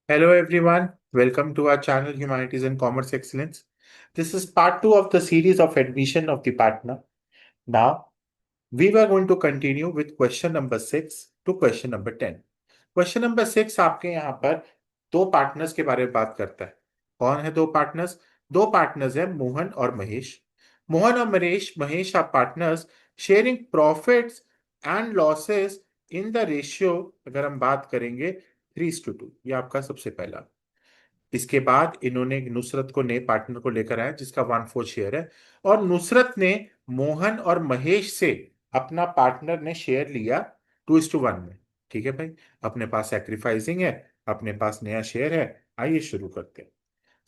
Hello everyone, welcome to our channel Humanities and Commerce Excellence. This is part 2 of the series of admission of the partner. Now, we were going to continue with question number 6 to question number 10. Question number 6 आपके यहाँ पर दो partners के बारे में बात करता है। कौन है दो पार्टनर्स? दो पार्टनर्स है मोहन और महेश। मोहन और Mahesh Mahesh are partners sharing profits and losses in the ratio. अगर हम बात करेंगे 3:2, ये आपका सबसे पहला। इसके बाद इन्होंने नुसरत को नए पार्टनर को लेकर आया जिसका 1/4 शेयर है, और नुसरत ने मोहन और महेश से अपना पार्टनर ने शेयर लिया 2:1 में। ठीक है भाई, अपने पास सेक्रीफाइसिंग है, अपने पास नया शेयर है। आइए शुरू करते हैं।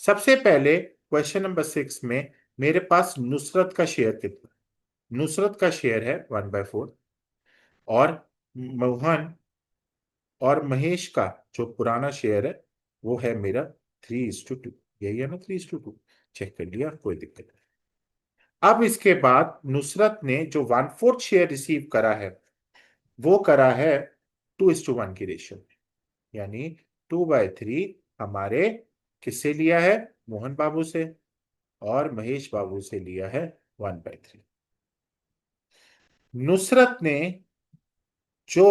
सबसे पहले क्वेश्चन नंबर 6 में मेरे पास नुसरत का शेयर कितना? नुसरत का शेयर है 1/4, और मोहन और महेश का जो पुराना शेयर है वो है मेरा 3:2। यही है ना, 3:2? चेक कर लिया, कोई दिक्कत नहीं। अब इसके बाद नुसरत ने जो 1/4 शेयर रिसीव करा है वो करा है 2:1 की रेशियो में, यानी 2/3 हमारे किससे लिया है? मोहन बाबू से। और महेश बाबू से लिया है 1/3। नुसरत ने जो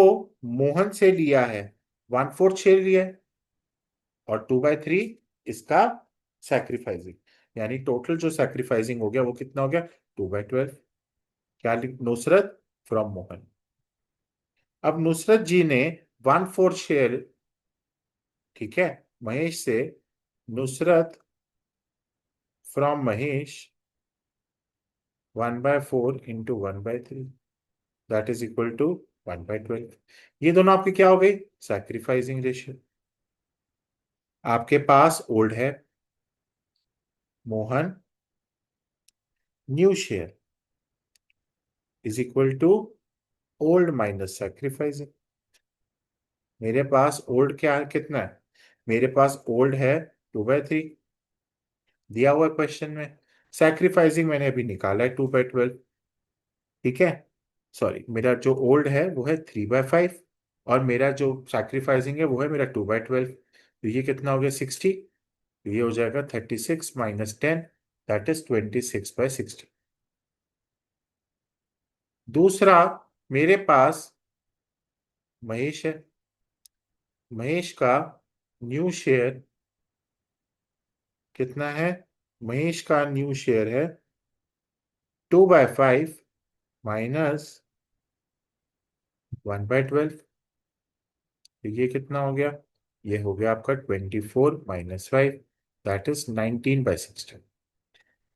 मोहन से लिया है 1/4 शेयर लिया है, और 2/3 इसका सैक्रिफाइसिंग, यानी टोटल जो सैक्रिफाइसिंग हो गया वो कितना हो गया? 2/12। क्या नुसरत फ्रॉम मोहन। अब नुसरत जी ने 1/4 शेयर, ठीक है, महेश से। Nusrat from Mahesh 1/4 into 1/3, that is equal to 1/12। ये दोनों आपके क्या हो गई? Sacrificing ratio. आपके पास ओल्ड है Mohan, new share is equal to old minus sacrificing. मेरे पास ओल्ड क्या है, कितना है? मेरे पास ओल्ड है 2/3, दिया हुआ क्वेश्चन में। सैक्रिफाइसिंग मैंने अभी निकाला है 2/12। ठीक है, सॉरी, मेरा जो ओल्ड है वो है 3/5, और मेरा जो सैक्रिफाइसिंग है वो है मेरा 2/12। तो ये कितना हो गया? 60। तो ये हो जाएगा 36 - 10, दैट इज 26/60। दूसरा, मेरे पास महेश है। महेश का न्यू शेयर कितना है? महेश का न्यू शेयर है 2/5 माइनस 1/12। तो ये कितना हो गया? ये हो गया आपका 24 - 5, दैट इज 19/16।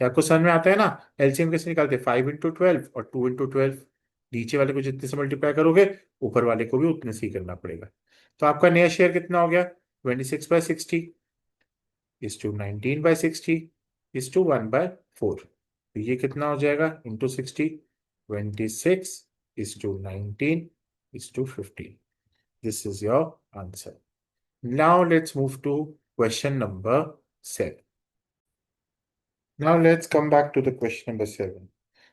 क्या आपको समझ में आता है ना? एलसीएम कैसे निकालते हैं? 5 × 12 और 2 × 12। नीचे वाले को जितने से मल्टीप्लाई करोगे ऊपर वाले को भी उतने से ही करना पड़ेगा। तो आपका नया शेयर कितना हो गया? 26/60 इज टू 19/60 इज टू 1/4। तो ये कितना हो जाएगा? Into 60, 26 is to 19 is to 15। This is your answer. Now let's move to question number 7. Now let's come back to the question number 7.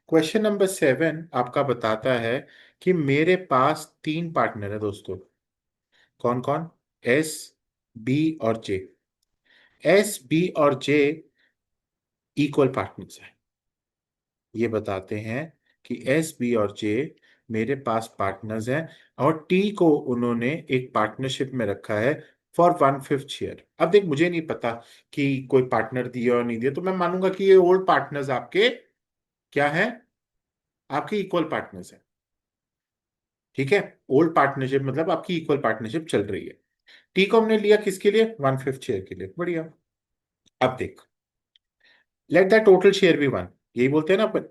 Question number 7 आपका बताता है कि मेरे पास तीन पार्टनर है दोस्तों। कौन कौन? एस, बी और जे। एस, बी और जे इक्वल पार्टनर्स है। ये बताते हैं कि एस, बी और जे मेरे पास पार्टनर्स हैं, और टी को उन्होंने एक पार्टनरशिप में रखा है फॉर 1/5 शेयर। अब देख, मुझे नहीं पता कि कोई पार्टनर दिया और नहीं दिया, तो मैं मानूंगा कि ये ओल्ड पार्टनर्स आपके क्या है? आपके इक्वल पार्टनर्स हैं। ठीक है, ओल्ड पार्टनरशिप मतलब आपकी इक्वल पार्टनरशिप चल रही है। टी को हमने लिया किसके लिए? 1/5 शेयर के लिए। बढ़िया। अब देख, let the total share be 1, यही बोलते हैं ना अपन।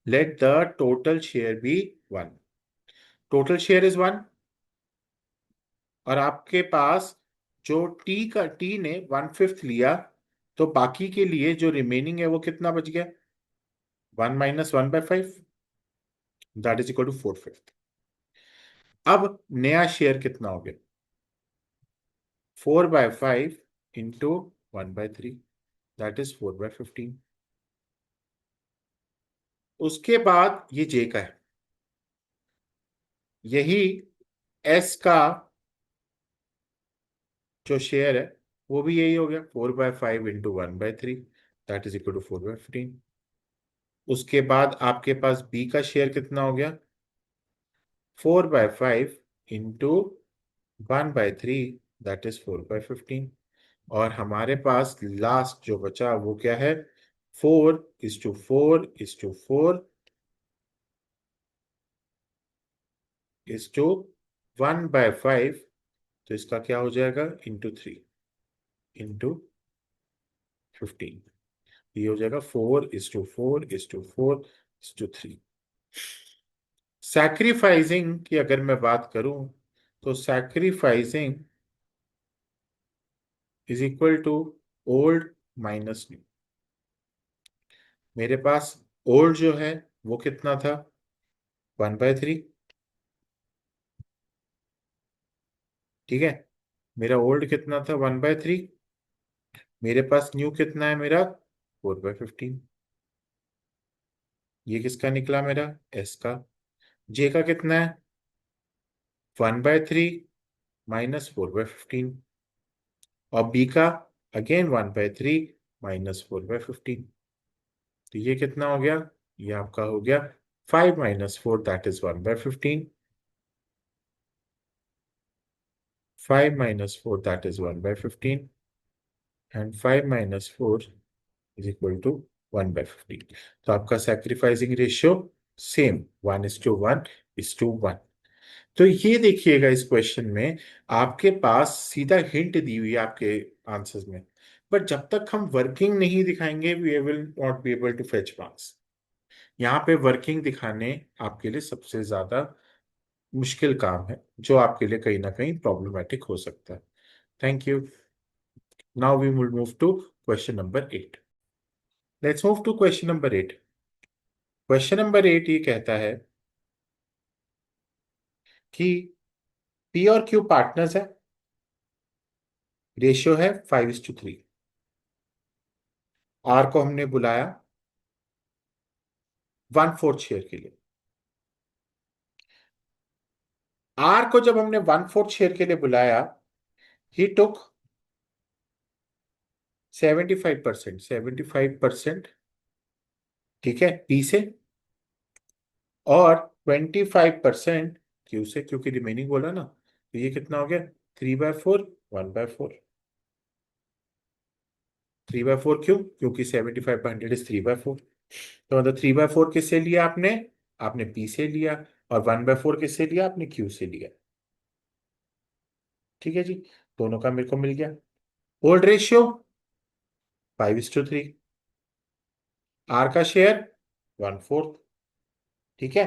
Let the total share be 1। Total share is 1, और आपके पास जो टी ने 1/5 लिया, तो बाकी के लिए जो रिमेनिंग है वो कितना बच गया? 1 - 1/5, दैट इज इक्वल टू 4/5। अब नया शेयर कितना हो गया? 4/5 इंटू 1/3, दैट इज 4/15। उसके बाद ये जे का है, यही एस का जो शेयर है वो भी यही हो गया 4/5 into 1/3, that is equal to 4/15। उसके बाद आपके पास बी का शेयर कितना हो गया, 4/5 इंटू 1/3, दैट इज 4/15। और हमारे पास लास्ट जो बचा वो क्या है, 4:4:4:1/5। तो इसका क्या हो जाएगा, इंटू 3 इंटू 15। ये हो जाएगा 4:4:4:3। सैक्रिफाइसिंग की अगर मैं बात करूं, तो sacrificing is equal to old minus new. मेरे पास ओल्ड जो है वो कितना था, 1/3। ठीक है, मेरा ओल्ड कितना था, 1/3। मेरे पास न्यू कितना है मेरा, 4/15। ये किसका निकला, मेरा एस का। जे का कितना है, 1/3 माइनस 4/15। और बी का अगेन 1/3 माइनस 4/15। तो ये कितना हो गया, ये आपका हो गया 5 - 4, that is 1/15। 5 - 4, that is 1/15। And 5 - 4 is equal to 1/15। तो आपका सैक्रिफाइसिंग रेशियो सेम 1:1:1। तो ये देखिएगा, इस क्वेश्चन में आपके पास सीधा हिंट दी हुई है आपके आंसर्स में, बट जब तक हम वर्किंग नहीं दिखाएंगे we will not be able to fetch marks. यहाँ पे वर्किंग दिखाने आपके लिए सबसे ज्यादा मुश्किल काम है, जो आपके लिए कहीं ना कहीं प्रॉब्लमेटिक हो सकता है। Thank you. Now we will move to question number 8। Let's move to question number 8। Question number 8 ये कहता है कि पी और क्यू पार्टनर्स है, रेशियो है 5:3। आर को हमने बुलाया 1/4 शेयर के लिए। आर को जब हमने 1/4 शेयर के लिए बुलाया, ही टुक 75%, 75%। ठीक है, पी से, और 25% क्यू से, क्योंकि रिमेनिंग बोला ना। तो ये कितना हो गया, 3/4, 1/4। 3/4 क्यों, क्योंकि 75/100 इज 3/4। तो मतलब 3/4 किससे लिया आपने, आपने पी से लिया। और 1/4 किससे लिया, आपने क्यू से लिया। ठीक है जी, दोनों का मेरे को मिल गया। Old ratio 5:3। आर का शेयर 1/4। ठीक है,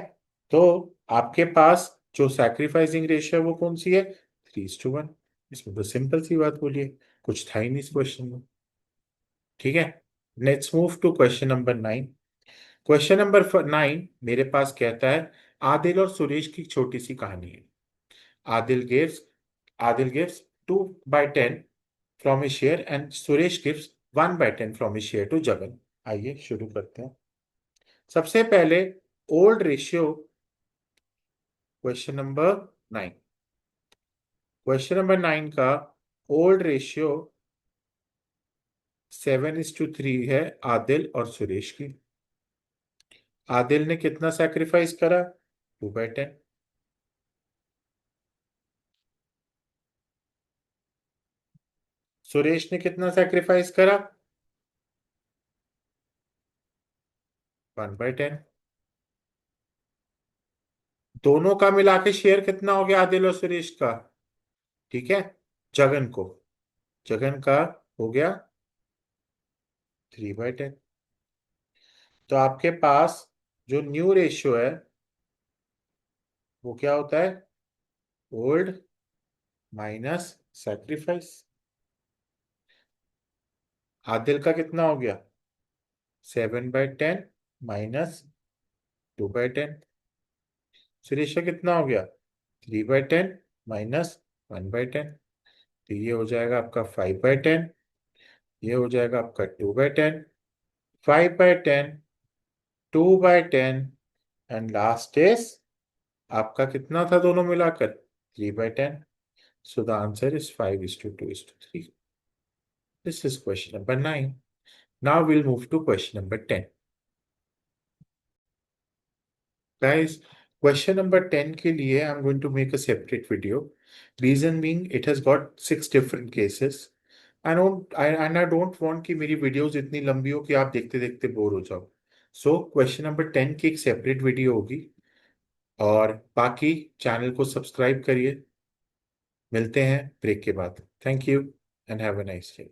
तो आपके पास जो सैक्रिफाइसिंग रेशियो है वो कौन सी है, 3:1। इसमें तो सिंपल सी बात बोलिए, कुछ था ही नहीं इस क्वेश्चन में। ठीक है, let's move to question number 9। Question number 9 मेरे पास कहता है, आदिल और सुरेश की छोटी सी कहानी है। Adil gives Adil gives 2/10 from A share and Suresh gives 1/10 from A share to Jagan. आइए शुरू करते हैं। सबसे पहले old ratio, question number 9। Question number 9 का ओल्ड रेशियो 7:3 है आदिल और सुरेश की। आदिल ने कितना सैक्रिफाइस करा, 2/10। सुरेश ने कितना सैक्रिफाइस करा, 1/10। दोनों का मिला के शेयर कितना हो गया आदिल और सुरेश का, ठीक है, जगन को, जगन का हो गया 3/10। तो आपके पास जो न्यू रेशियो है वो क्या होता है, ओल्ड माइनस सैक्रिफाइस। आदिल का कितना हो गया, 7/10 माइनस 2/10। सुरेश का कितना हो गया, 3/10 माइनस 1/10। तो ये हो जाएगा आपका 5/10, ये हो जाएगा आपका 2/10, 5/10, 2/10, एंड लास्ट इज आपका कितना था दोनों मिलाकर, 3/10। So the answer is 5:2:3। This is question number 9. Now we'll move to question number 10. Guys, question number 10 के लिए I'm going to make a separate video. Reason being, it has got 6 different cases. I don't want कि मेरी videos इतनी लंबी हो कि आप देखते देखते बोर हो जाओ. So question number 10 की एक separate video होगी. और बाकी चैनल को सब्सक्राइब करिए. मिलते हैं ब्रेक के बाद. Thank you and have a nice day.